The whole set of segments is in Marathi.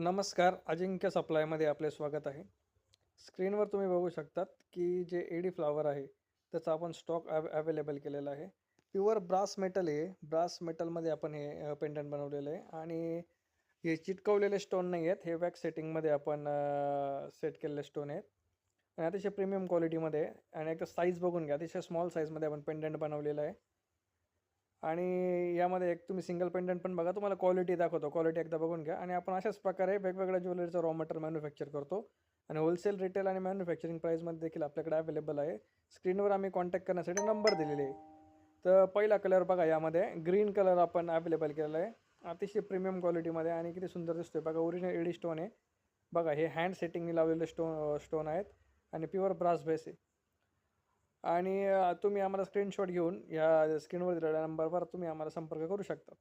नमस्कार, अजिंक्य सप्लायमध्ये आपले स्वागत आहे. स्क्रीनवर तुम्ही बघू शकतात की जे एडी फ्लॉवर आहे त्याचा आपण स्टॉक अवेलेबल केलेला आहे. प्युअर ब्रास मेटल आहे. ब्रास मेटलमध्ये आपण हे पेंडंट बनवलेलं आहे आणि हे चिटकवलेले स्टोन नाही आहेत. हे वॅक्स सेटिंगमध्ये आपण सेट केलेले स्टोन आहेत आणि अतिशय प्रीमियम क्वालिटीमध्ये आहे. आणि एकदा साईज बघून घ्या, अतिशय स्मॉल साईजमध्ये आपण पेंडंट बनवलेलं आहे. आणि यामध्ये एक तुम्ही सिंगल पेंडंट पण बघा, तुम्हाला क्वालिटी दाखवतो. क्वालिटी एकदा बघून घ्या. आणि आपण अशाच प्रकारे वेगवेगळ्या ज्वेलरीचं रॉ मटेरियल मॅन्युफॅक्चर करतो आणि होलसेल, रिटेल आणि मॅन्युफॅक्चरिंग प्राईसमध्ये देखील आपल्याकडे अवेलेबल आहे. स्क्रीनवर आम्ही कॉन्टॅक्ट करण्यासाठी नंबर दिलेले आहे. तर पहिला कलर बघा, यामध्ये ग्रीन कलर आपण अवेलेबल केलेला आहे. अतिशय प्रीमियम क्वालिटीमध्ये आणि किती सुंदर दिसतोय बघा. ओरिजिनल एडी स्टोन आहे बघा. हे हँड सेटिंगने लावलेले स्टोन आहेत आणि प्युअर ब्रास बेस आहे. आणि तुम्ही आम्हाला स्क्रीनशॉट घेऊन या स्क्रीनवर दिलेल्या नंबरवर तुम्ही आम्हाला संपर्क करू शकतात.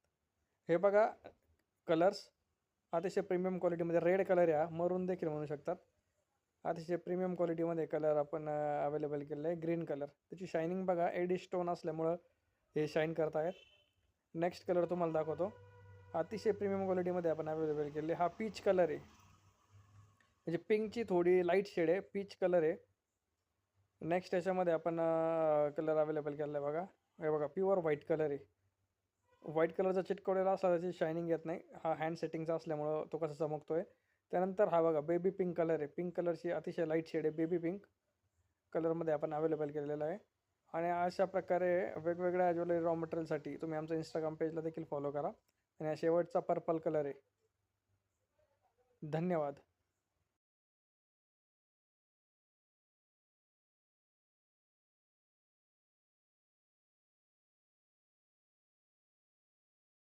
हे बघा कलर्स, अतिशय प्रीमियम क्वालिटीमध्ये रेड कलर या मरून देखील म्हणू शकतात. अतिशय प्रीमियम क्वालिटीमध्ये कलर आपण अवेलेबल केलेलं आहे. ग्रीन कलर, त्याची शायनिंग बघा, एडी स्टोन असल्यामुळं हे शाईन करत आहेत. नेक्स्ट कलर तुम्हाला दाखवतो. अतिशय प्रीमियम क्वालिटीमध्ये आपण अवेलेबल केलेले. हा पीच कलर आहे, म्हणजे पिंकची थोडी लाईट शेड आहे, पीच कलर आहे. नेक्स्ट याच्यामध्ये आपण कलर अवेलेबल केलेला आहे बघा. हे बघा, प्युअर व्हाईट कलर आहे. व्हाईट कलरचा चिटकवलेला असला त्याची शायनिंग येत नाही. हा हँड सेटिंगचा असल्यामुळं तो कसा चमकतोय. त्यानंतर हा बघा, बेबी पिंक कलर आहे. पिंक कलरची अतिशय लाईट शेड आहे, बेबी पिंक कलरमध्ये आपण अवेलेबल केलेला आहे. आणि अशा प्रकारे वेगवेगळ्या ज्वेलरी रॉ मटेरियलसाठी तुम्ही आमचं इंस्टाग्राम पेजला देखील फॉलो करा. आणि हा शेवटचा पर्पल कलर आहे. धन्यवाद.